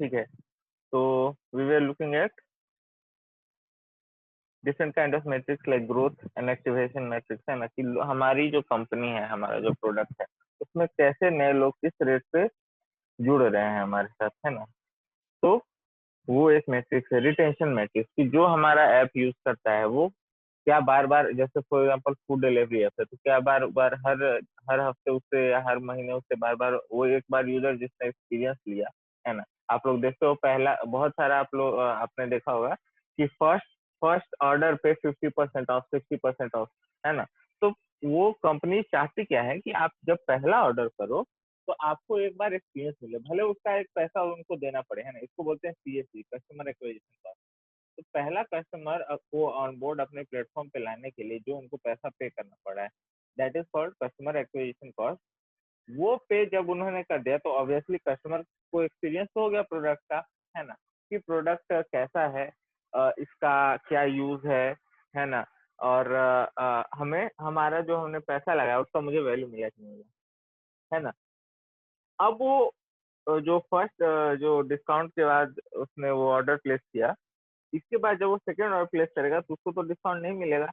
ठीक है। तो we were looking at different kind of metrics like growth and activation metrics, है ना, कि हमारी जो कंपनी है, हमारा जो प्रोडक्ट है, उसमें कैसे नए लोग किस रेट पे जुड़ रहे हैं हमारे साथ, है ना। तो वो एक मैट्रिक्स है रिटेंशन मैट्रिक्स, कि जो हमारा ऐप यूज करता है वो क्या बार बार, जैसे for example food delivery app है, तो क्या बार बार हर हर हफ्ते उससे या हर महीने उससे बार बार वो एक बार यूजर जिसने एक्सपीरियंस लिया, है ना। आप लोग देखते हो पहला बहुत सारा आप लोग आपने देखा होगा कि फर्स्ट फर्स्ट ऑर्डर पे 50% ऑफ, 60% ऑफ, है ना। तो वो कंपनी चाहती क्या है कि आप जब पहला ऑर्डर करो तो आपको एक बार एक्सपीरियंस मिले, भले उसका एक पैसा उनको देना पड़े, है ना। इसको बोलते हैं सीएससी, कस्टमर एक्विजिशन कॉस्ट। तो पहला कस्टमर को ऑन बोर्ड अपने प्लेटफॉर्म पे लाने के लिए जो उनको पैसा पे करना पड़ा है, that is called customer acquisition cost. वो पे जब उन्होंने कर दिया तो ऑब्वियसली कस्टमर को एक्सपीरियंस तो हो गया प्रोडक्ट का, है ना, कि प्रोडक्ट कैसा है, इसका क्या यूज है ना। और हमें हमारा जो हमने पैसा लगाया उसका मुझे वैल्यू मिला कि नहीं मिला, है ना। अब वो जो फर्स्ट जो डिस्काउंट के बाद उसने वो ऑर्डर प्लेस किया, इसके बाद जब वो सेकेंड ऑर्डर प्लेस करेगा तो उसको तो डिस्काउंट नहीं मिलेगा।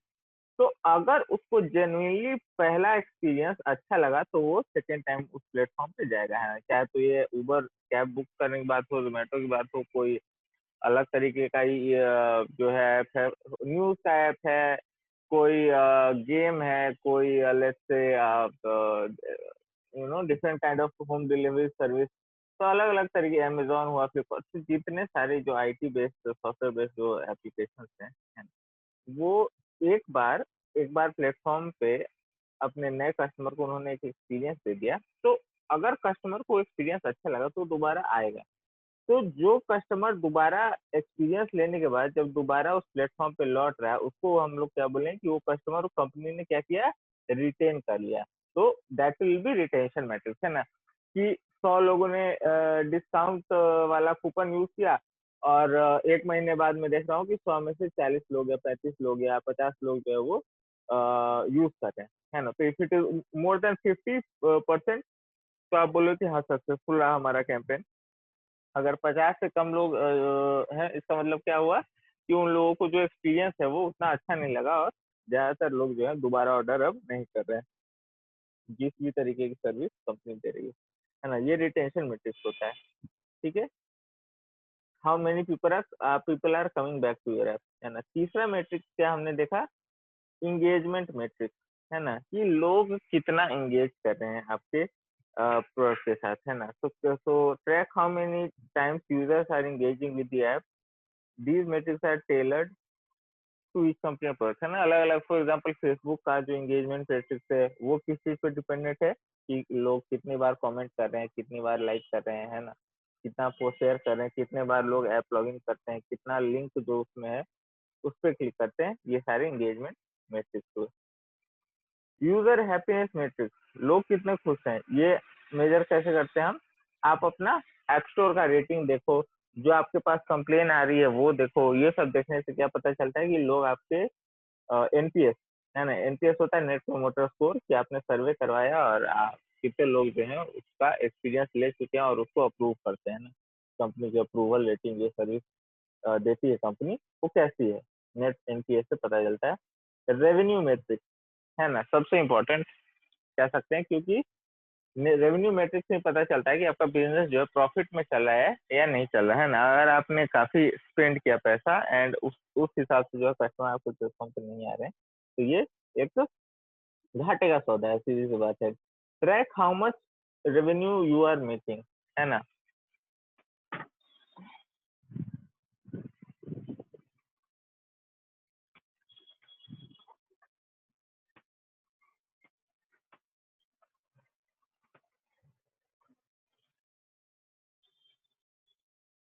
तो अगर उसको जेन्युइनली पहला एक्सपीरियंस अच्छा लगा तो वो सेकेंड टाइम उस प्लेटफॉर्म पे जाएगा, है ना। चाहे तो ये उबर कैब बुक करने की बात हो, जोमेटो की बात हो, कोई अलग तरीके का ही जो है ऐप है, न्यूज का ऐप है, कोई गेम है, कोई लेट्स से आप different kind of home delivery service. तो अलग अलग तरीके, अमेजोन हुआ, फ्लिपकार्ट, तो जितने सारे जो आईटी बेस्ड सॉफ्टवेयर बेस्ड जो एप्लीकेशन हैं, है ना, वो एक बार प्लेटफॉर्म पे अपने नए कस्टमर को उन्होंने एक एक्सपीरियंस दे दिया। तो अगर कस्टमर को एक्सपीरियंस अच्छा लगा तो दोबारा आएगा। तो जो कस्टमर दोबारा एक्सपीरियंस लेने के बाद जब दोबारा उस प्लेटफॉर्म पे लौट रहा है, उसको हम लोग क्या बोलें कि वो कस्टमर को कंपनी ने क्या किया, रिटेन कर लिया। तो that will be retention matrix, है ना, कि 100 लोगों ने डिस्काउंट वाला कूपन यूज किया और एक महीने बाद मैं देख रहा हूँ कि 100 में से 40 लोग या 35 लोग या 50 लोग जो है वो यूज कर रहे हैं, है ना। तो if it is more than 50% तो आप बोलो कि हाँ सक्सेसफुल रहा हमारा कैंपेन। अगर 50 से कम लोग हैं, इसका मतलब क्या हुआ कि उन लोगों को जो एक्सपीरियंस है वो उतना अच्छा नहीं लगा और ज्यादातर लोग जो है दोबारा ऑर्डर अब नहीं कर रहे हैं, जिस भी तरीके की सर्विस कंपनी दे रही है ना। ये रिटेंशन मैट्रिक्स होता है, ठीक है। How many people are coming back to your app, है ना। तीसरा मैट्रिक्स क्या हमने देखा, इंगेजमेंट मैट्रिक्स, है ना, कि लोग कितना एंगेज कर रहे हैं आपके प्रोडक्ट के साथ, है ना। so track how many times users are engaging with the app. These metrics are tailored to each company product, है ना, अलग अलग। फॉर एग्जांपल फेसबुक का जो एंगेजमेंट मैट्रिक्स है वो किस चीज पे डिपेंडेंट है, कि लोग कितनी बार कमेंट कर रहे हैं, कितनी बार लाइक कर रहे हैं, है ना, कितना पोस्ट शेयर कर रहे हैं, कितने बार लोग ऐप लॉगिन करते हैं, कितना लिंक जो उसमें है उस पर क्लिक करते हैं, ये सारे एंगेजमेंट मैट्रिक्स हुए। यूजर हैप्पीनेस मैट्रिक्स, लोग कितने खुश हैं, ये मेजर कैसे करते हैं हम, आप अपना ऐप स्टोर का रेटिंग देखो, जो आपके पास कंप्लेन आ रही है वो देखो। ये सब देखने से क्या पता चलता है कि लोग आपके एनपीएस, है ना, एनपीएस होता है नेट प्रोमोटर स्कोर, कि आपने सर्वे करवाया और आप कितने लोग जो है उसका एक्सपीरियंस ले चुके हैं और उसको अप्रूव करते हैं ना। कंपनी की अप्रूवल रेटिंग ये सर्विस देती है कंपनी, वो कैसी है, नेट एनपीएस से पता चलता है। रेवेन्यू मैट्रिक्स, है ना, सबसे इम्पोर्टेंट कह सकते हैं, क्योंकि रेवेन्यू मैट्रिक्स में पता चलता है कि आपका बिजनेस जो है प्रॉफिट में चल रहा है या नहीं चल रहा है ना। अगर आपने काफी स्पेंड किया पैसा एंड उस हिसाब से जो है कस्टमर आपको प्लेटफॉर्म पे नहीं आ रहे हैं, तो ये एक तो घाटे का सौदा है, सीधी सी बात है। Track how much revenue you are making, है ना।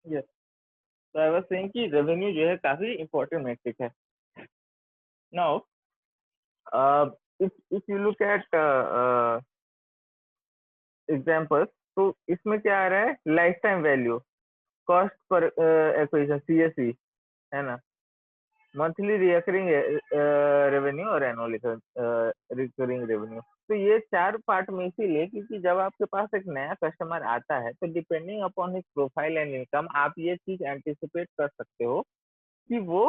यस, तो आई वाज सेइंग कि रेवेन्यू जो है काफी इंपॉर्टेंट मैट्रिक है। Now if you look at examples, तो इसमें क्या आ रहा है, life time value, cost per acquisition, CSV, है ना, मंथली रिकरिंग रेवेन्यू और एनुअल रिकरिंग रेवेन्यू। तो ये 4 पार्ट में इसीलिए क्योंकि जब आपके पास एक नया कस्टमर आता है, तो depending upon his profile and income आप ये चीज़ एंटीसिपेट कर सकते हो कि वो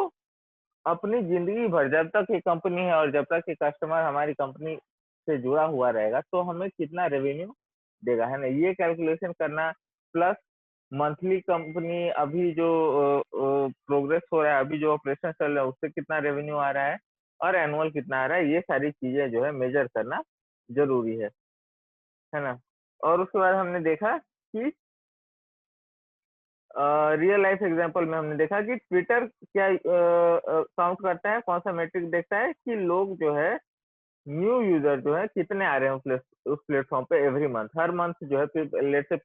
अपनी ज़िंदगी भर जब तक ये कंपनी है और जब तक ये कस्टमर हमारी कंपनी से जुड़ा हुआ रहेगा, तो हमें कितना रेवेन्यू देगा, है ना? ये कैलकुलेशन करना प्लस मंथली कंपनी अभी जो प्रोग्रेस हो रहा है, अभी जो ऑपरेशन चल रहा है, उससे कितना रेवेन्यू आ रहा है और एनुअल कितना आ रहा है, ये सारी चीज़ें जो है मेज़र करना ज़रूरी है ना? और उसके बाद हमने देखा कि रियल लाइफ एग्जांपल में हमने देखा कि ट्विटर क्या काउंट करता है, कौन सा मैट्रिक देखता है कि लोग जो है न्यू यूजर जो है कितने आ रहे हैं उस प्लेटफॉर्म पे एवरी मंथ, हर मंथ जो है लेट से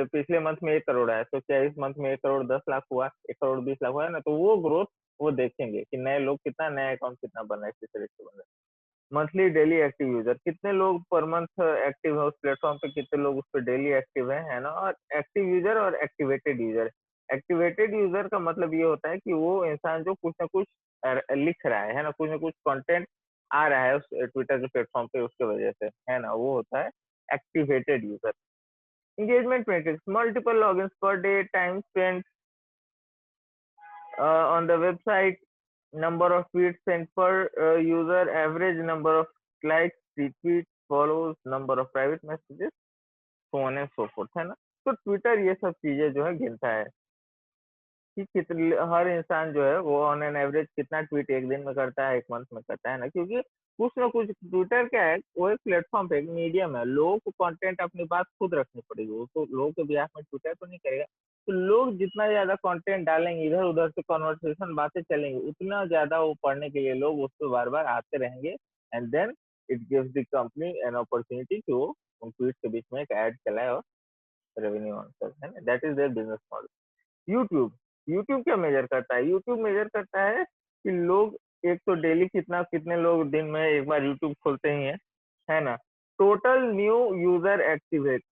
पिछले मंथ में 1 करोड़ आया, तो क्या इस मंथ में 1 करोड़ 10 लाख हुआ, 1 करोड़ 20 लाख हुआ, है ना? तो वो ग्रोथ वो देखेंगे कि नए लोग कितना, नया अकाउंट कितना बन रहा है, किस तरह से बन रहा है। मंथली डेली एक्टिव यूजर कितने लोग पर मंथ एक्टिव है उस प्लेटफॉर्म पे, कितने लोग उस पे डेली एक्टिव है ना? और एक्टिव यूजर और एक्टिवेटेड यूजर, एक्टिवेटेड यूजर का मतलब ये होता है कि वो इंसान जो कुछ ना कुछ लिख रहा है ना? कुछ ना कुछ कंटेंट आ रहा है उस ट्विटर के प्लेटफॉर्म पे उसके वजह से, है ना? वो होता है activated user. Engagement matrix multiple logins per day, time spent on the website, number of tweets sent per user, average number of likes, retweets, follows, number of private messages, so on and so forth, है ना? तो Twitter ये सब चीजें जो है गिनता है कि कितने हर इंसान जो है वो ऑन एन एवरेज कितना ट्वीट एक दिन में करता है, एक मंथ में करता है ना? क्योंकि कुछ ना कुछ ट्विटर क्या है, वो एक प्लेटफॉर्म पे एक मीडियम है, लोगों को कंटेंट अपनी बात खुद रखनी पड़ेगी, वो तो लोगों के बिहाफ में ट्विटर तो नहीं करेगा। तो लोग जितना ज्यादा कंटेंट डालेंगे, इधर उधर से कॉन्वर्सेशन बातें चलेंगी, उतना ज्यादा वो पढ़ने के लिए लोग उस पर बार बार आते रहेंगे and then it gives the company an opportunity कि वो उन ट्वीट के बीच में एक ऐड चलाए और रेवेन्यू अर्न करे, है ना? That is their business model. YouTube, YouTube क्या मेजर करता है? यूट्यूब मेजर करता है कि लोग एक तो डेली कितना, कितने लोग दिन में एक बार यूट्यूब खोलते ही हैं, है ना? Total new user activate,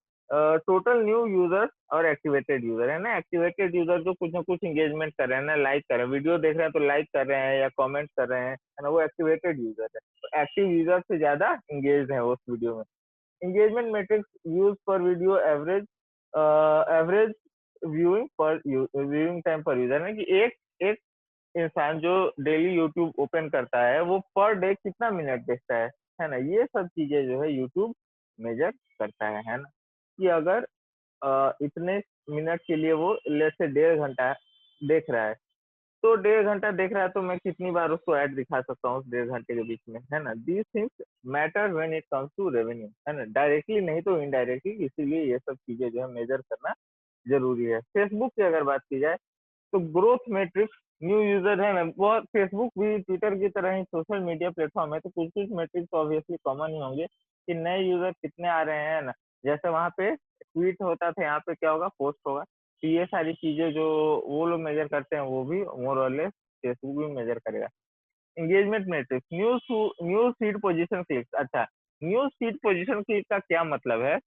total new user और एक्टिवेटेड यूजर, है ना? एक्टिवेटेड यूजर जो कुछ ना कुछ एंगेजमेंट कर रहे हैं ना, लाइक कर रहे हैं, वीडियो देख रहे हैं तो लाइक कर रहे हैं या कमेंट कर रहे हैं, है ना? वो एक्टिवेटेड यूजर है। तो एक्टिव यूजर से ज्यादा एंगेज है उस वीडियो में। engagement metrics used per video average, average viewing time पर यूजर, है कि एक एक इंसान जो डेली यूट्यूब ओपन करता है वो पर डे कितना मिनट देखता है ना? ये सब चीजें जो है यूट्यूब मेजर करता है ना? कि अगर इतने मिनट के लिए वो लेट से 1.5 घंटा देख रहा है, तो 1.5 घंटा देख रहा है तो मैं कितनी बार उसको ऐड दिखा सकता हूँ उस 1.5 घंटे के बीच में, है ना? These things matter when it comes to revenue, है ना? डायरेक्टली नहीं तो इनडायरेक्टली, इसीलिए ये सब चीजें जो है मेजर करना जरूरी है। फेसबुक की अगर बात की जाए तो ग्रोथ मैट्रिक्स, न्यू यूजर है ना, वो फेसबुक भी ट्विटर की तरह ही सोशल मीडिया प्लेटफॉर्म है, तो कुछ कुछ मैट्रिक्स ऑब्वियसली कॉमन ही होंगे कि नए यूजर कितने आ रहे हैं ना। जैसे वहां पे ट्वीट होता था, यहाँ पे क्या होगा, पोस्ट होगा। तो ये सारी चीजें जो वो लोग मेजर करते हैं वो भी मोर और लेस फेसबुक भी मेजर करेगा। Engagement matrix, news feed position click. अच्छा, न्यूज फीड पोजीशन क्लिक का क्या मतलब है?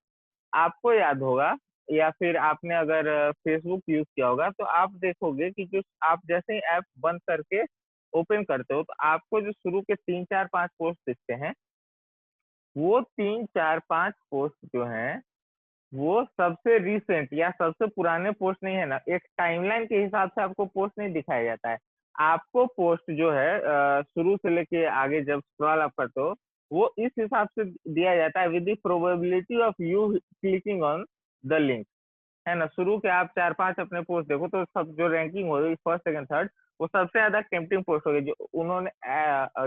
आपको याद होगा या फिर आपने अगर फेसबुक यूज किया होगा तो आप देखोगे कि जो आप जैसे ही ऐप बंद करके ओपन करते हो तो आपको जो शुरू के 3 4 5 पोस्ट दिखते हैं, वो 3 4 5 पोस्ट जो हैं वो सबसे रिसेंट या सबसे पुराने पोस्ट नहीं है ना, एक टाइमलाइन के हिसाब से आपको पोस्ट नहीं दिखाया जाता है। आपको पोस्ट जो है शुरू से लेके आगे जब स्क्रॉल आप करते हो, वो इस हिसाब से दिया जाता है with the probability of you clicking on the link, है ना? शुरू के आप 4 5 अपने पोस्ट देखो तो सब जो रैंकिंग होगी फर्स्ट सेकंड थर्ड, वो सबसे ज्यादा टेम्पटिंग पोस्ट होगी जो उन्होंने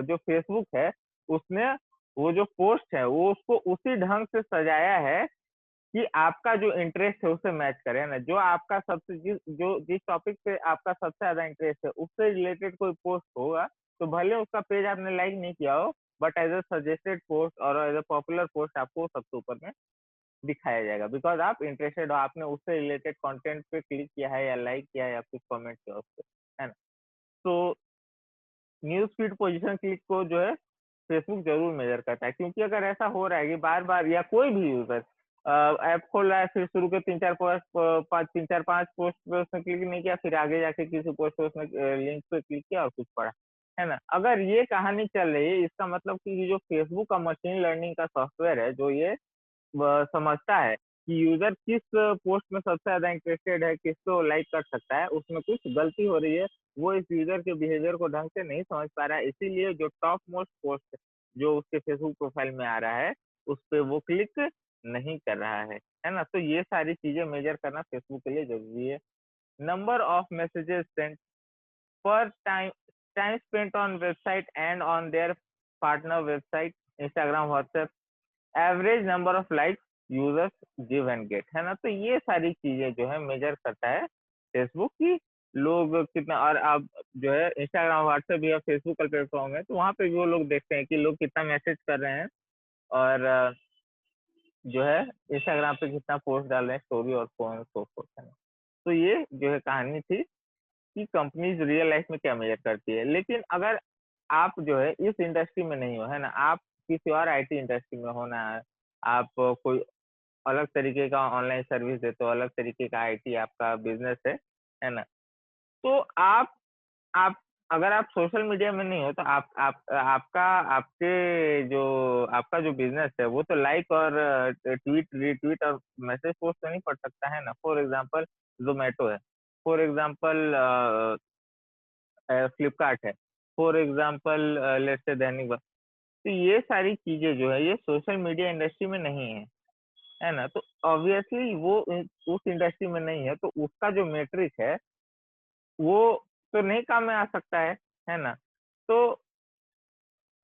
जो फेसबुक है उसने वो जो पोस्ट है वो उसको उसी ढंग से सजाया है कि आपका जो इंटरेस्ट है उससे मैच करे ना। जो आपका सबसे जिस टॉपिक पे आपका सबसे ज्यादा इंटरेस्ट है उससे रिलेटेड कोई पोस्ट होगा, तो भले उसका पेज आपने लाइक नहीं किया हो, but as a suggested post और एज अ पॉपुलर पोस्ट आपको सबसे ऊपर में दिखाया जाएगा, बिकॉज आप इंटरेस्टेड हो, आपने उससे रिलेटेड कंटेंट पे क्लिक किया है या लाइक किया है या कुछ कमेंट किया उस पे, है ना? तो न्यूज फीड पोजीशन क्लिक को जो है फेसबुक जरूर मेजर करता है, क्योंकि अगर ऐसा हो रहा है कि बार बार या कोई भी यूजर ऐप खोल रहा है, फिर शुरू के 3 4 5 पोस्ट पे उसने क्लिक नहीं किया, फिर आगे जाके किसी पोस्ट पे उसने लिंक पे क्लिक किया और कुछ पढ़ा, है ना। अगर ये कहानी चल रही है, इसका मतलब कि जो फेसबुक का मशीन लर्निंग का सॉफ्टवेयर है, जो ये समझता है कि यूजर किस पोस्ट में सबसे ज्यादा इंटरेस्टेड है, किसको लाइक कर सकता है, उसमें कुछ गलती हो रही है, वो इस यूजर के बिहेवियर को ढंग से नहीं समझ पा रहा है, इसीलिए जो टॉप मोस्ट पोस्ट जो उसके फेसबुक प्रोफाइल में आ रहा है, उस पे वो क्लिक नहीं कर रहा है ना। तो ये सारी चीजें मेजर करना फेसबुक के लिए जरूरी है। Number of messages sent per time spent on website and on their partner website, Instagram, WhatsApp, average number of likes users give and get, है ना। तो ये सारी चीजें जो है मेजर करता है फेसबुक की लोग कितना। और आप जो है इंस्टाग्राम, व्हाट्सएप या फेसबुक का प्लेटफॉर्म है, तो वहां पे भी वो लोग देखते हैं कि लोग कितना मैसेज कर रहे हैं, और जो है इंस्टाग्राम पे कितना पोस्ट डाल रहे हैं, स्टोरी और सो ऑन सो फोर्थ, है ना। तो ये जो है कहानी थी कि कंपनीज रियल लाइफ में क्या मेजर करती है। लेकिन अगर आप जो है इस इंडस्ट्री में नहीं हो, है ना, आप किसी और आईटी इंडस्ट्री में हो ना, आप कोई अलग तरीके का ऑनलाइन सर्विस देते हो, अलग तरीके का आईटी आपका बिजनेस है ना, तो आप अगर आप सोशल मीडिया में नहीं हो, तो आप आपका आपके जो आपका जो बिजनेस है, वो तो लाइक और ट्वीट, रीट्वीट और मैसेज पोस्ट तो नहीं पढ़ सकता, है ना। फॉर एग्जांपल जोमेटो है, फॉर एग्जांपल फ्लिपकार्ट है, फॉर एग्जांपल लेट्स से दैनिक तो ये सारी चीजें जो है ये सोशल मीडिया इंडस्ट्री में नहीं है ना। तो ऑब्वियसली वो उस इंडस्ट्री में नहीं है, तो उसका जो मेट्रिक है वो तो नहीं काम में आ सकता है ना। तो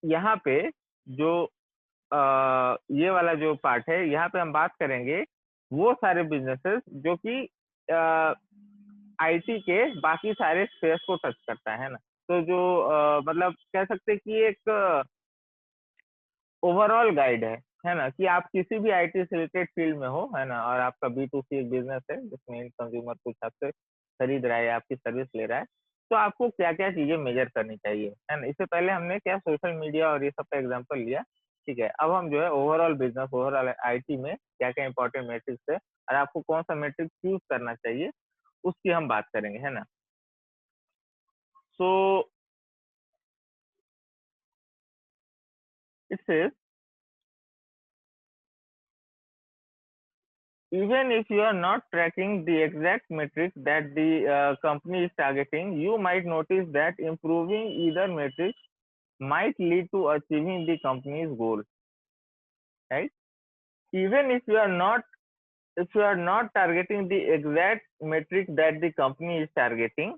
यहाँ पे जो ये वाला जो पार्ट है, यहाँ पे हम बात करेंगे वो सारे बिजनेसेस जो कि आईटी के बाकी सारे स्पेस को टच करता है ना। तो जो मतलब कह सकते हैं कि एक ओवरऑल गाइड है ना, कि आप किसी भी आईटी से रिलेटेड फील्ड में हो, है ना, और आपका बी टू सी एक बिजनेस है जिसमें कंज्यूमर कुछ आपसे खरीद रहा है या आपकी सर्विस ले रहा है, तो आपको क्या क्या चीजें मेजर करनी चाहिए, है ना। इससे पहले हमने क्या सोशल मीडिया और ये सब का एग्जाम्पल लिया, ठीक है। अब हम जो है ओवरऑल बिजनेस, ओवरऑल आईटी में क्या क्या इंपॉर्टेंट मेट्रिक्स है और आपको कौन सा मेट्रिक चूज करना चाहिए, उसकी हम बात करेंगे, है ना। So it's even if you are not tracking the exact metrics that the company is targeting, you might notice that improving either metric might lead to achieving the company's goal, right? Even if you are not targeting the exact metric that the company is targeting,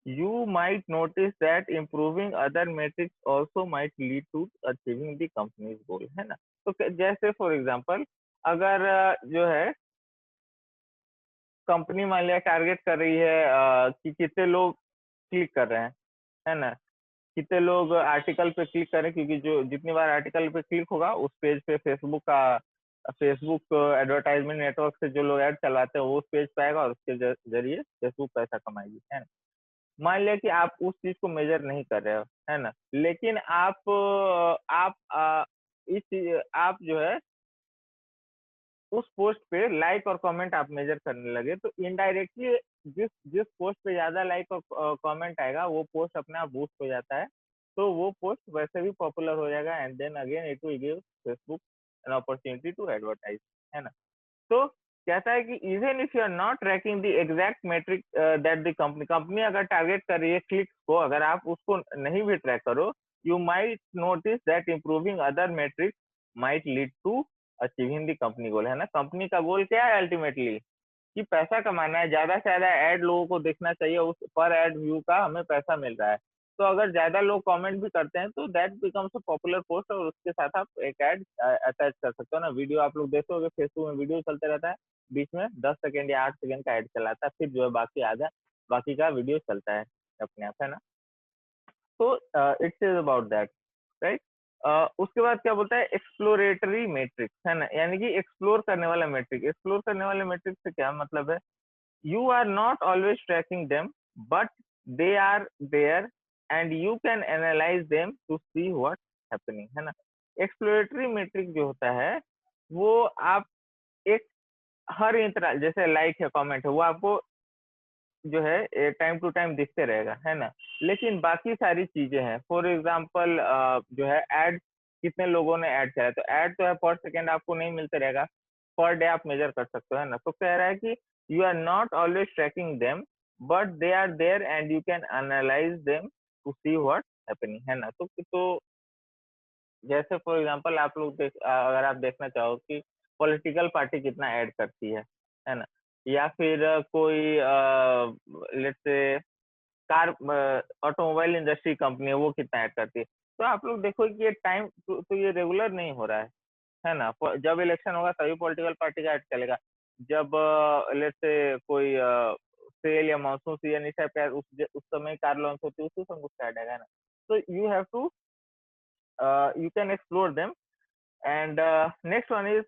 you might notice that improving other metrics also might lead to achieving the company's goal, है ना। तो जैसे for example अगर जो है company मान लिया target कर रही है कि कितने लोग क्लिक कर रहे हैं, है ना, कितने लोग आर्टिकल पे क्लिक करें, क्योंकि जो जितनी बार आर्टिकल पे क्लिक होगा उस पेज पे फेसबुक एडवर्टाइजमेंट नेटवर्क से जो लोग ऐड चलाते हैं वो उस पेज पे आएगा और उसके जरिए फेसबुक पैसा कमाएगी, है ना। मान लिया कि आप उस चीज को मेजर नहीं कर रहे हो, है ना, लेकिन आप जो है उस पोस्ट पे लाइक और कमेंट आप मेजर करने लगे, तो इनडायरेक्टली जिस जिस पोस्ट पे ज्यादा लाइक और कमेंट आएगा वो पोस्ट अपने आप बूस्ट हो जाता है, तो वो पोस्ट वैसे भी पॉपुलर हो जाएगा, and then again it will give Facebook an opportunity to advertise, है ना। तो कहता है कि even if you are not tracking the exact metric that the company अगर टारगेट कर रही है क्लिक्स को, अगर आप उसको नहीं भी ट्रैक करो, you might notice that improving other metrics might lead to achieving the company goal, है ना। कंपनी का गोल क्या है अल्टीमेटली, कि पैसा कमाना है, ज्यादा से ज्यादा ऐड लोगों को देखना चाहिए, उस पर ऐड व्यू का हमें पैसा मिल रहा है। तो अगर ज्यादा लोग कमेंट भी करते हैं तो that becomes a popular post, और उसके साथ आप एक ऐड अटैच कर सकते हो ना। वीडियो आप लोग देखोगे फेसबुक में वीडियो चलते रहता है, बीच में 10 सेकंड या 8 सेकंड का ऐड चलाता है, फिर जो है बाकी का वीडियो चलता है अपने आप, है ना। तो it's is about that, right. उसके बाद क्या बोलता है, एक्सप्लोरेटरी मैट्रिक्स, है ना, यानी कि एक्सप्लोर करने वाला मैट्रिक। एक्सप्लोर करने वाले मैट्रिक से क्या मतलब है, you are not always tracking them, but they are there and you can analyze them to see what's happening, है ना। एक्सप्लोरेटरी मैट्रिक जो होता है वो आप एक हर इंतराल, जैसे लाइक है, कमेंट है, वो आपको जो है टाइम टू टाइम दिखते रहेगा, है ना। लेकिन बाकी सारी चीजें हैं, फॉर एग्जाम्पल जो है एड, कितने लोगों ने ऐड चलाया, तो ऐड तो है पर सेकेंड आपको नहीं मिलते रहेगा, पर डे आप मेजर कर सकते हो, है ना। तो कह रहा है कि you are not always tracking them, but they are there and you can analyze them to see what happening, है ना। तो जैसे फॉर एग्जांपल आप लोग अगर आप देखना चाहो कि पॉलिटिकल पार्टी कितना ऐड करती है ना, या फिर कोई let's say car automobile industry company है वो कितना ऐड करती है, तो आप लोग देखो कि ये टाइम तो ये रेगुलर नहीं हो रहा है ना। जब इलेक्शन होगा तभी पॉलिटिकल पार्टी का ऐड चलेगा, जब लेट्स से कोई सेल या मानसून सीजन इस टाइप का उस समय कार लॉन्च होती है उसी समय उसका ऐड आएगा ना। तो you have to you can explore them. And next one is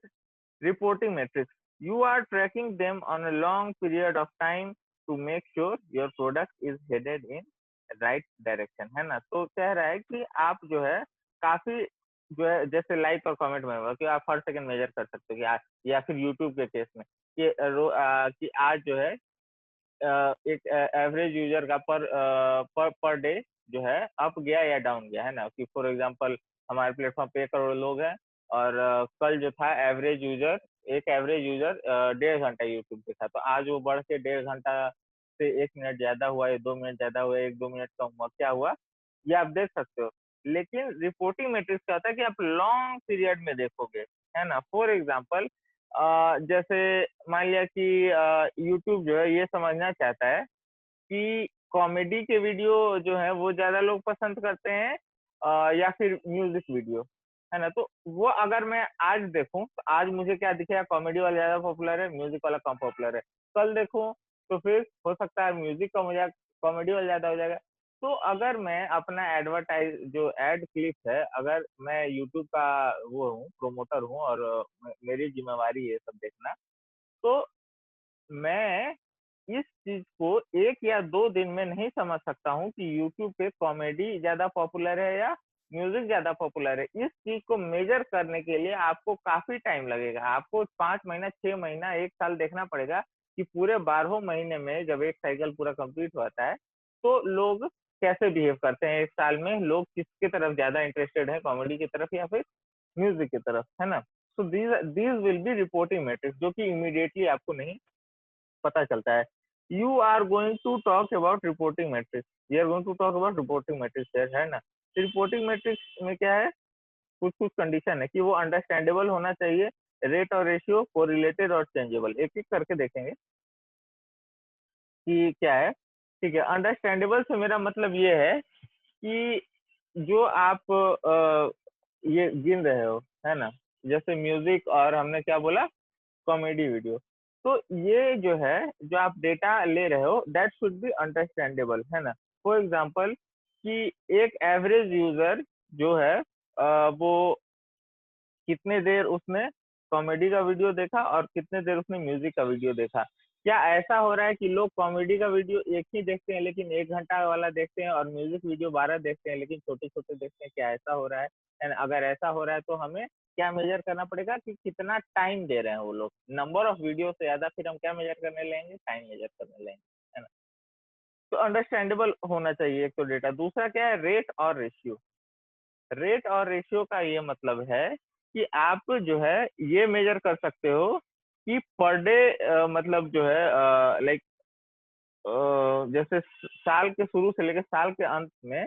reporting metrics. You are tracking them on a long period of time to make sure your product is headed in right direction, है ना। तो कह रहा है कि आप जो है काफी जो है जैसे लाइक और कमेंट में होगा कि आप हर सेकंड मेजर कर सकते हो कि या फिर यूट्यूब के केस में कि कि आज जो है एक एवरेज यूजर का पर डे जो है अप गया या डाउन गया, है ना। कि फॉर एग्जांपल हमारे प्लेटफॉर्म पे 1 करोड़ लोग हैं और कल जो था एक एवरेज यूजर 1.5 घंटा यूट्यूब पे था, तो आज वो बढ़ के 1.5 घंटा से 1 मिनट ज्यादा हुआ या 2 मिनट ज्यादा हुआ, 1-2 मिनट कम हुआ, क्या हुआ ये आप देख सकते हो। लेकिन रिपोर्टिंग मैट्रिक्स क्या होता है कि आप लॉन्ग पीरियड में देखोगे, है ना। फॉर एग्जाम्पल जैसे मान लिया कि यूट्यूब जो है ये समझना चाहता है कि कॉमेडी के वीडियो जो है वो ज्यादा लोग पसंद करते हैं या फिर म्यूजिक वीडियो, है ना। तो वो अगर मैं आज देखूं तो आज मुझे क्या दिखेगा, कॉमेडी वाला ज्यादा पॉपुलर है, म्यूजिक वाला कम पॉपुलर है। कल देखूं तो फिर हो सकता है म्यूजिक का मजाक कॉमेडी वाला ज्यादा हो जाएगा। तो अगर मैं अपना एडवर्टाइज जो एड क्लिप है, अगर मैं यूट्यूब का वो हूँ, प्रोमोटर हूँ और मेरी जिम्मेवारी है सब देखना, तो मैं इस चीज को 1 या 2 दिन में नहीं समझ सकता हूँ कि यूट्यूब पे कॉमेडी ज्यादा पॉपुलर है या म्यूजिक ज्यादा पॉपुलर है। इस चीज को मेजर करने के लिए आपको काफी टाइम लगेगा, आपको 5 महीना, 6 महीना, 1 साल देखना पड़ेगा कि पूरे 12 महीने में जब एक साइकिल पूरा कंप्लीट होता है तो लोग कैसे बिहेव करते हैं, 1 साल में लोग किसके तरफ ज्यादा इंटरेस्टेड है, कॉमेडी की तरफ या फिर म्यूजिक की तरफ, है ना। So these will be reporting metrics जो कि इमीडिएटली आपको नहीं पता चलता है। You are going to talk about reporting metrics, we are going to talk about reporting metrics, है ना। रिपोर्टिंग मैट्रिक्स में क्या है, कुछ कुछ कंडीशन है कि वो अंडरस्टैंडेबल होना चाहिए, रेट और रेशियो कोरिलेटेड और चेंजेबल, एक एक करके देखेंगे कि क्या है। ठीक है, अंडरस्टैंडेबल से मेरा मतलब ये है कि जो आप ये गिन रहे हो, है ना, जैसे म्यूजिक और हमने क्या बोला, कॉमेडी वीडियो, तो ये जो है जो आप डेटा ले रहे हो दैट शुड बी अंडरस्टैंडेबल, है ना। फॉर एग्जांपल कि एक एवरेज यूजर जो है वो कितने देर उसने कॉमेडी का वीडियो देखा और कितने देर उसने म्यूजिक का वीडियो देखा। क्या ऐसा हो रहा है कि लोग कॉमेडी का वीडियो एक ही देखते हैं लेकिन 1 घंटा वाला देखते हैं और म्यूजिक वीडियो 12 देखते हैं लेकिन छोटे छोटे देखते हैं, क्या ऐसा हो रहा है? एंड अगर ऐसा हो रहा है तो हमें क्या मेजर करना पड़ेगा कि कितना टाइम दे रहे हैं वो लोग, नंबर ऑफ वीडियो से ज्यादा फिर हम क्या मेजर करने लेंगे, टाइम मेजर करने लेंगे, है ना। तो अंडरस्टैंडेबल होना चाहिए एक तो डेटा। दूसरा क्या है, रेट और रेशियो। रेट और रेशियो का ये मतलब है कि आप जो है ये मेजर कर सकते हो कि पर डे मतलब जो है लाइक जैसे साल के शुरू से लेकर साल के अंत में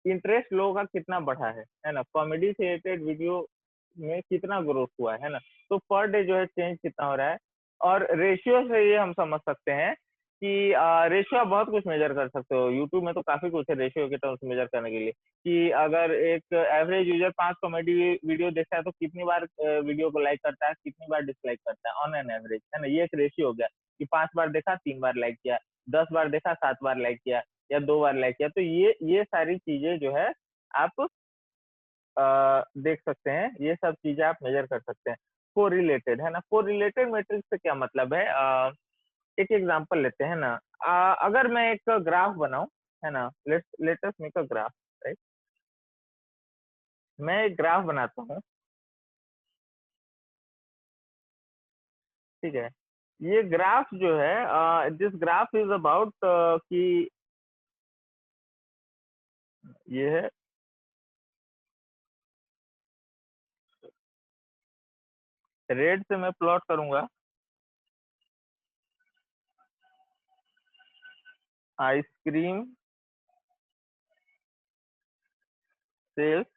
इंटरेस्ट लोगों का कितना बढ़ा है ना, कॉमेडी से रिलेटेड वीडियो में कितना ग्रोथ हुआ है ना। तो पर डे जो है चेंज कितना हो रहा है। और रेशियो से ये हम समझ सकते हैं कि रेशियो आप बहुत कुछ मेजर कर सकते हो, यूट्यूब में तो काफी कुछ है रेशियो के टर्म्स मेजर करने के लिए, कि अगर एक एवरेज यूजर 5 कॉमेडी वीडियो देखता है तो कितनी बार वीडियो को लाइक करता है, कितनी बार डिसलाइक करता है ऑन एन एवरेज, है ना। ये एक रेशियो हो गया कि 5 बार देखा, 3 बार लाइक किया, 10 बार देखा, 7 बार लाइक किया या 2 बार लाइक किया। तो ये सारी चीजें जो है आप देख सकते हैं, ये सब चीजें आप मेजर कर सकते हैं। कोरिलेटेड, है ना। कोरिलेटेड मैट्रिक्स से क्या मतलब है, एक एग्जांपल लेते हैं ना। अगर मैं एक ग्राफ बनाऊं, है ना, let us make a graph, right. मैं एक ग्राफ बनाता हूँ, ठीक है। ये ग्राफ जो है, दिस ग्राफ इज अबाउट कि ये है रेड से मैं प्लॉट करूंगा आइसक्रीम सेल्स,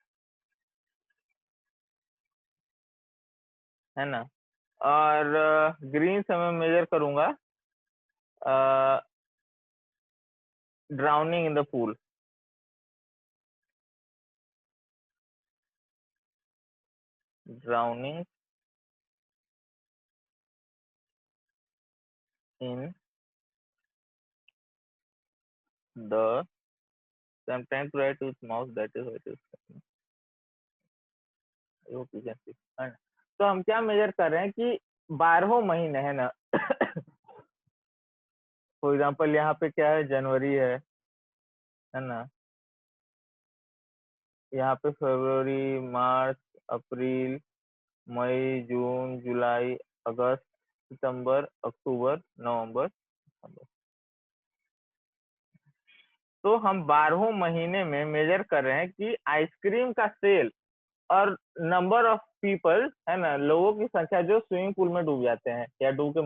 है ना, और ग्रीन से मैं मेजर करूंगा drowning in the pool. Drowning in the, I'm trying to write with mouse, that is what is happening. I hope you can see, है ना। तो हम क्या मेजर कर रहे हैं कि 12 महीने, है ना। फॉर एग्जाम्पल यहाँ पे क्या है, जनवरी है ना, यहाँ पे फरवरी, मार्च, अप्रैल, मई, जून, जुलाई, अगस्त, सितंबर, अक्टूबर, नवंबर, दिसंबर। तो हम 12 महीने में मेजर कर रहे हैं कि आइसक्रीम का सेल और नंबर ऑफ पीपल, है ना, लोगों की संख्या जो स्विमिंग पूल में डूब जाते हैं या डूब के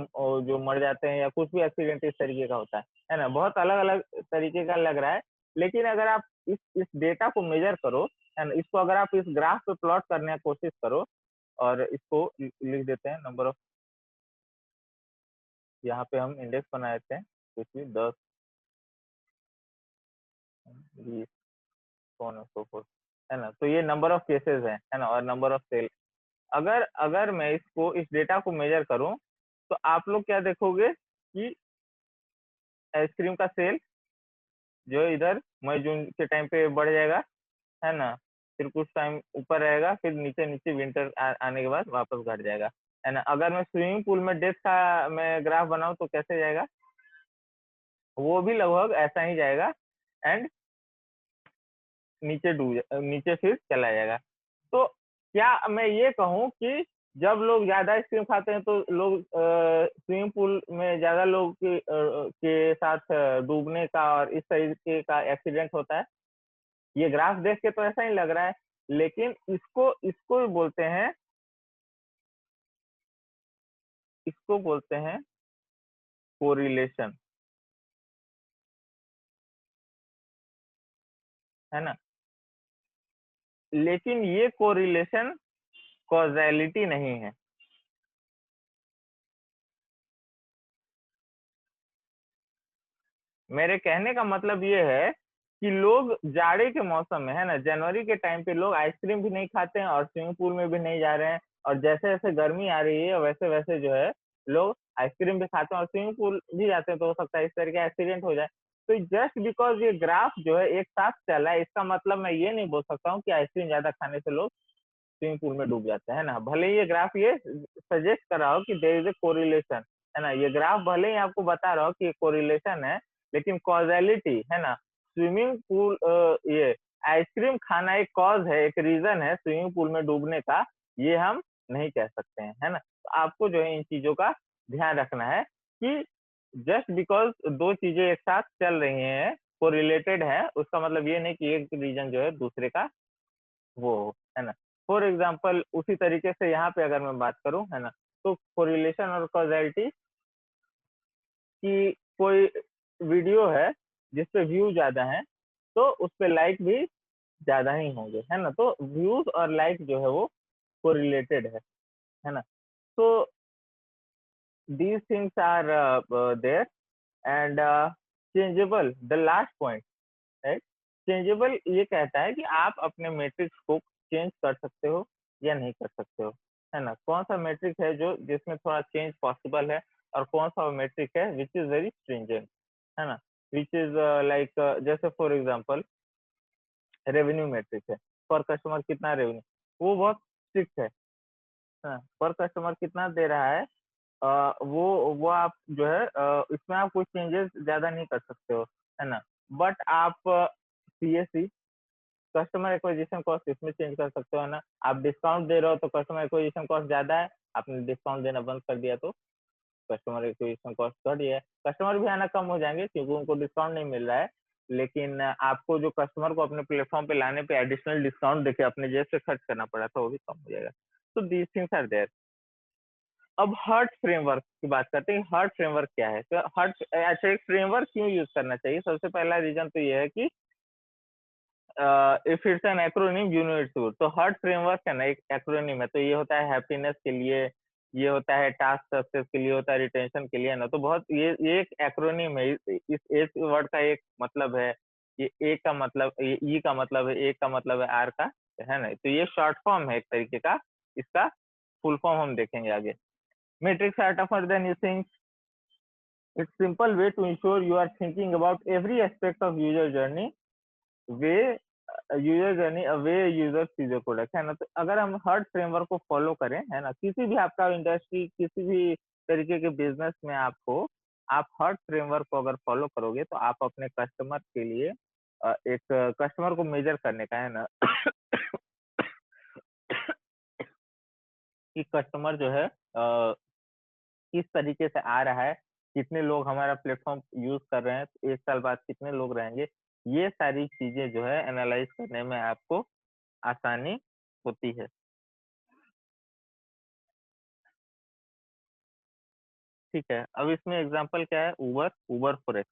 जो मर जाते हैं या कुछ भी एक्सीडेंट इस तरीके का होता है ना, बहुत अलग अलग तरीके का लग रहा है। लेकिन अगर आप इस डेटा को मेजर करो, है ना, इसको अगर आप इस ग्राफ पे प्लॉट करने की कोशिश करो और इसको लिख देते हैं नंबर ऑफ, यहाँ पे हम इंडेक्स बना देते हैं कुछ भी 10, 20, सो फोर्थ, है ना। तो ये नंबर ऑफ केसेस है ना, और नंबर ऑफ सेल। अगर अगर मैं इसको इस डेटा को मेजर करूं तो आप लोग क्या देखोगे कि आइसक्रीम का सेल जो है इधर मई जून के टाइम पे बढ़ जाएगा, है ना, फिर कुछ टाइम ऊपर रहेगा, फिर नीचे नीचे विंटर आने के बाद वापस घट जाएगा, है ना। अगर मैं स्विमिंग पूल में डेथ का मैं ग्राफ बनाऊं तो कैसे जाएगा, वो भी लगभग ऐसा ही जाएगा एंड नीचे फिर चला जाएगा। तो क्या मैं ये कहूँ कि जब लोग ज्यादा आइसक्रीम खाते हैं तो लोग स्विमिंग पूल में ज्यादा लोग के साथ डूबने का और इस तरीके का एक्सीडेंट होता है? ये ग्राफ देख के तो ऐसा ही लग रहा है, लेकिन इसको इसको भी बोलते हैं, इसको बोलते हैं कोरिलेशन, है ना। लेकिन ये कोरिलेशन कॉजेलिटी नहीं है। मेरे कहने का मतलब ये है कि लोग जाड़े के मौसम में, है ना, जनवरी के टाइम पे लोग आइसक्रीम भी नहीं खाते हैं और स्विमिंग पूल में भी नहीं जा रहे हैं, और जैसे जैसे गर्मी आ रही है वैसे वैसे जो है लोग आइसक्रीम भी खाते हैं और स्विमिंग पूल भी जाते हैं, तो हो सकता है इस तरह का एक्सीडेंट हो जाए। तो जस्ट बिकॉज ये ग्राफ जो है एक साथ चला है, इसका मतलब मैं ये नहीं बोल सकता हूँ कि आइसक्रीम ज्यादा खाने से लोग स्विमिंग पूल में डूब जाते हैं, ना। भले ही ये ग्राफ ये सजेस्ट कर रहा हो कि देयर इज ए कोरिलेशन, है ना, ये ग्राफ भले ही आपको बता रहा हो कि कोरिलेशन है, लेकिन कॉजेलिटी, है ना, स्विमिंग पूल, ये आइसक्रीम खाना एक कॉज है, एक रीजन है स्विमिंग पूल में डूबने का, ये हम नहीं कह सकते हैं, है ना। तो आपको जो है इन चीजों का ध्यान रखना है कि जस्ट बिकॉज दो चीजें एक साथ चल रही हैं, कोरिलेटेड है, उसका मतलब ये नहीं कि एक रीजन जो है दूसरे का वो, है ना। फॉर एग्जाम्पल उसी तरीके से यहाँ पे अगर मैं बात करूँ, है ना, तो कोरिलेशन और कॉजेलिटी की कोई वीडियो है जिसपे व्यू ज्यादा है तो उस पे लाइक भी ज्यादा ही होंगे, है ना। तो व्यूज और लाइक जो है वो कोरिलेटेड है ना। तो these things are there and changeable, the last point, right. Changeable ये कहता है कि आप अपने मैट्रिक्स को चेंज कर सकते हो या नहीं कर सकते हो, है ना। कौन सा मैट्रिक है जो जिसमें थोड़ा चेंज पॉसिबल है और कौन सा मैट्रिक है विच इज वेरी स्ट्रिंजेंट, है ना, विच इज लाइक, जैसे फॉर एग्जांपल रेवेन्यू मैट्रिक है, पर कस्टमर कितना रेवेन्यू, वो बहुत स्ट्रिक्ट है, पर कस्टमर कितना दे रहा है, वो आप जो है इसमें आप कुछ चेंजेस ज्यादा नहीं कर सकते हो, है ना। बट आप सीएससी, कस्टमर एक्विजिशन कॉस्ट, इसमें चेंज कर सकते हो ना। आप डिस्काउंट दे रहे हो तो कस्टमर एक्विजिशन कॉस्ट ज्यादा है, आपने डिस्काउंट देना बंद कर दिया तो कस्टमर एक्विजिशन कॉस्ट घट गया, कस्टमर भी आना कम हो जाएंगे क्योंकि उनको डिस्काउंट नहीं मिल रहा है, लेकिन आपको जो कस्टमर को अपने प्लेटफॉर्म पे लाने पे एडिशनल डिस्काउंट देके अपने जेब से खर्च करना पड़ा था वो भी कम हो जाएगा। तो दीज थिंग्स आर देयर। अब हर्ट फ्रेमवर्क की बात करते हैं। हर्ट फ्रेमवर्क क्या है? तो हर्ट अच्छा, एक फ्रेमवर्क क्यों यूज करना चाहिए? सबसे पहला रीजन तो ये है कि if it's an acronym you know it's good. तो हर्ट फ्रेमवर्क है ना, एक एक्रोनिम है, तो ये होता है हैप्पीनेस के लिए, ये होता है टास्क सक्सेस के लिए, होता है रिटेंशन के लिए ना। तो बहुत ये एक एक्रोनिम है। इस एक वर्ड का एक मतलब है, ये ए का मतलब, ये ई का मतलब है, ए का मतलब है आर का, है ना। तो ये शॉर्ट फॉर्म है एक तरीके का, इसका फुल फॉर्म हम देखेंगे आगे। Metrics are tougher than you think. It's simple way to ensure you are thinking about every aspect of user journey, way user journey way user सीजर प्रोडक्ट, है ना। तो अगर हम हर्ट फ्रेमवर्क को फॉलो करें, है ना, किसी भी आपका इंडस्ट्री, किसी भी तरीके के बिजनेस में आप हो, आप हर्ट फ्रेमवर्क को अगर फॉलो करोगे तो आप अपने कस्टमर के लिए एक कस्टमर को मेजर करने का, है ना, कि कस्टमर जो है किस तरीके से आ रहा है, कितने लोग हमारा प्लेटफॉर्म यूज कर रहे हैं, तो एक साल बाद कितने लोग रहेंगे, ये सारी चीजें जो है एनालाइज करने में आपको आसानी होती है। ठीक है, अब इसमें एग्जांपल क्या है? उबर, उबर फॉरेक्स,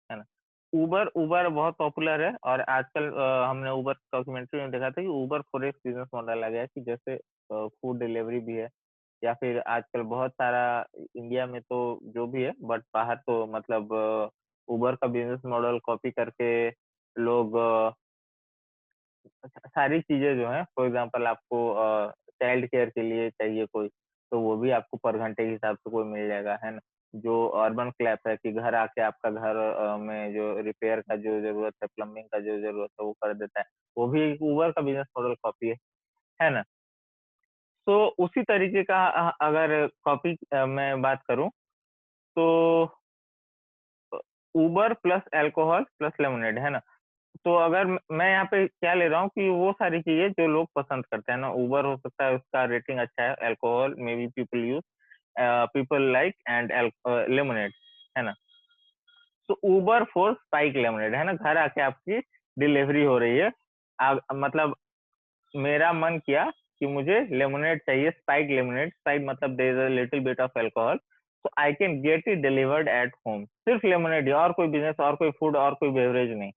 है ना। उबर उबर बहुत पॉपुलर है और आजकल हमने उबर डॉक्यूमेंट्री में देखा था कि उबर फॉरेक्स बिजनेस मॉडल आ गया है कि जैसे फूड डिलीवरी भी है, या फिर आजकल बहुत सारा इंडिया में तो जो भी है, बट बाहर तो मतलब उबर का बिजनेस मॉडल कॉपी करके लोग सारी चीजें जो है, फॉर एग्जांपल आपको चाइल्ड केयर के लिए चाहिए कोई, तो वो भी आपको पर घंटे के हिसाब से कोई मिल जाएगा, है ना। जो अर्बन क्लैप है कि घर आके आपका घर में जो रिपेयर का जो जरूरत है, प्लम्बिंग का जो जरूरत है वो कर देता है, वो भी उबर का बिजनेस मॉडल कॉपी है ना। तो उसी तरीके का अगर कॉपी मैं बात करूं, तो उबर प्लस अल्कोहल प्लस लेमनेड, है ना। तो अगर मैं यहाँ पे क्या ले रहा हूँ कि वो सारी चीजें जो लोग पसंद करते हैं ना, उबर हो सकता है उसका रेटिंग अच्छा है, alcohol may be people use, people like and lemonade, है ना। तो उबर फॉर स्पाइक लेमनेड, है ना, घर आके आपकी डिलीवरी हो रही है। मतलब मेरा मन किया कि मुझे लेमनेड चाहिए, स्पाइक लेमनेड, स्पाइक मतलब there is a little bit of alcohol, तो I can get it delivered at home. सिर्फ लेमनेड ही, और कोई बिजनेस, और कोई फूड, और कोई बेवरेज नहीं।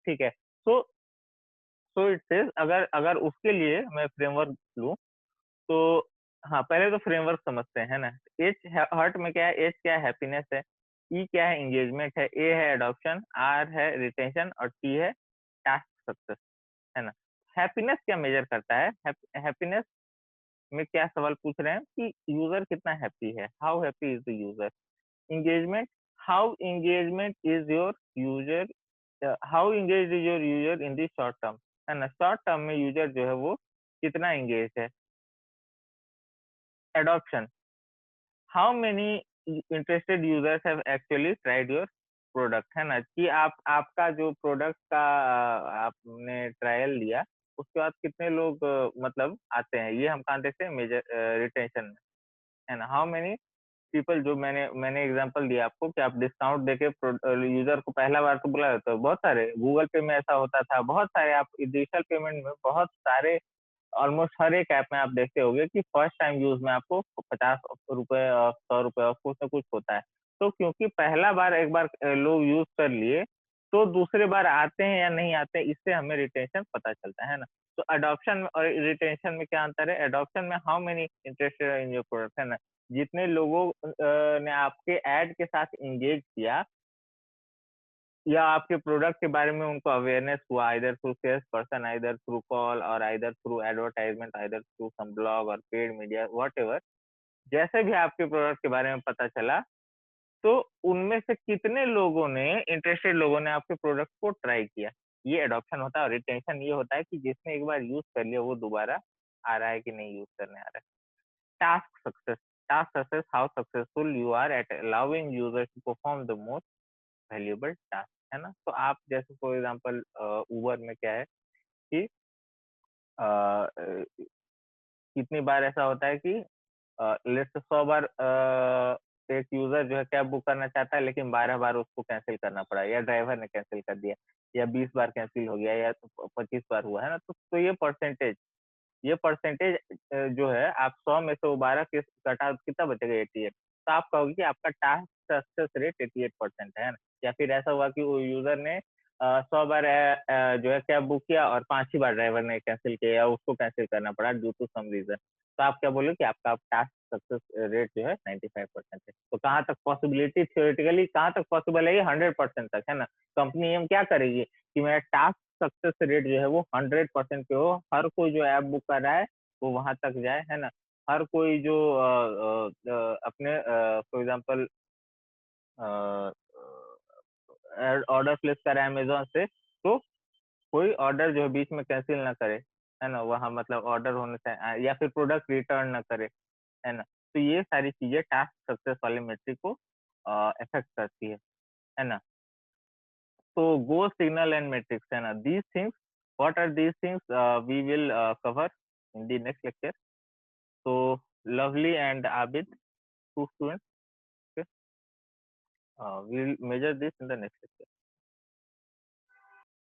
ठीक है। तो इट सेज, अगर अगर उसके लिए मैं फ्रेमवर्क लूं, तो हाँ, पहले तो फ्रेमवर्क समझते हैं, है ना। एच हर्ट में क्या है? एच क्या है? हैप्पीनेस है। ई क्या है? एंगेजमेंट है। ए है एडॉप्शन, आर है रिटेंशन, और टी है टास्क सक्सेस, है ना। हैप्पीनेस क्या मेजर करता है? हैप्पीनेस में क्या सवाल पूछ रहे हैं कि यूजर कितना हैप्पी है, how happy is the user. Engagement, how engagement is your user, how engage is your user in the short term, है ना। शॉर्ट टर्म में यूजर जो है वो कितना एंगेज है। Adoption, how many interested users have actually tried your product, है ना, कि आप आपका जो प्रोडक्ट का आपने ट्रायल लिया, उसके बाद कितने लोग मतलब आते हैं, ये हम कहाँ देखते हैं? मेजर रिटेंशन में, है ना। हाउ मेनी पीपल, जो मैंने मैंने एग्जांपल दिया आपको कि आप डिस्काउंट देके यूजर को पहला बार तो बुला देते हो, बहुत सारे गूगल पे में ऐसा होता था, बहुत सारे आप डिजिटल पेमेंट में बहुत सारे, ऑलमोस्ट हर एक ऐप में आप देखते होंगे कि फर्स्ट टाइम यूज में आपको 50 रुपए और 100 रुपए और कुछ ना कुछ होता है। तो क्योंकि पहला बार एक बार लोग यूज कर लिए, तो दूसरे बार आते हैं या नहीं आते हैं, इससे हमें रिटेंशन पता चलता है ना। तो अडॉप्शन और रिटेंशन में क्या अंतर है? अडॉप्शन में how many interested in your product, है ना, जितने लोगों ने आपके एड के साथ इंगेज किया, या आपके प्रोडक्ट के बारे में उनको अवेयरनेस हुआ, either through sales person, either through call, और either through advertisement, either through some blog और पेड मीडिया, व्हाटएवर, जैसे भी आपके प्रोडक्ट के बारे में पता चला, तो उनमें से कितने लोगों ने, इंटरेस्टेड लोगों ने आपके प्रोडक्ट को ट्राई किया, ये एडॉप्शन होता है। और रिटेंशन ये होता है कि जिसने एक बार यूज कर लिया वो दोबारा आ रहा है कि नहीं यूज करने आ रहा है। Task success, task success, how successful you are at allowing user to perform the most valuable task, है ना। तो आप जैसे फॉर एग्जांपल उबर में क्या है कि कितनी बार ऐसा होता है कि लेट्स 100 बार एक यूजर जो है कैब बुक करना चाहता है लेकिन 12 बार उसको कैंसिल करना पड़ा, या ड्राइवर ने कैंसिल कर दिया, या 20 बार कैंसिल हो गया, या 25 बार हुआ है ना, तो ये परसेंटेज जो है आप 100 में से वो 12 के घटा कितना बचेगा 88। तो आप कहोगे कि आपका टास्क सक्सेस रेट 88% है ना? या फिर ऐसा हुआ कि वो यूजर ने 100 बार जो है कैब बुक किया और 5 ही बार ड्राइवर ने कैंसिल किया या उसको कैंसिल करना पड़ा ड्यू टू सम रीजन। तो आप क्या बोलोगे कि आपका टास्क सक्सेस रेट जो है 95% है। तो कहाँ तक पॉसिबिलिटी थ्योरेटिकली कहाँ तक पॉसिबल है ये 100% तक है ना? कंपनी एम क्या करेगी कि मेरा टास्क सक्सेस रेट जो है वो 100% पे हो, हर कोई जो ऐप बुक कर रहा है वो वहां तक जाए, है ना? हर कोई जो अपने फॉर एग्जांपल ऑर्डर प्लेस करे अमेजोन से, तो कोई ऑर्डर जो है बीच में कैंसिल ना करे, है ना? वहाँ मतलब ऑर्डर होने से या फिर प्रोडक्ट रिटर्न ना करे, है ना? तो ये सारी चीजें टास्क सक्सेस वाले मेट्रिक को इफेक्ट करती है ना? तो गो सिग्नल एंड मेट्रिक्स है ना, these things, what are these things, we will cover in the next lecture. So Lovely and Abid, two students, okay, we will measure this in the next lecture.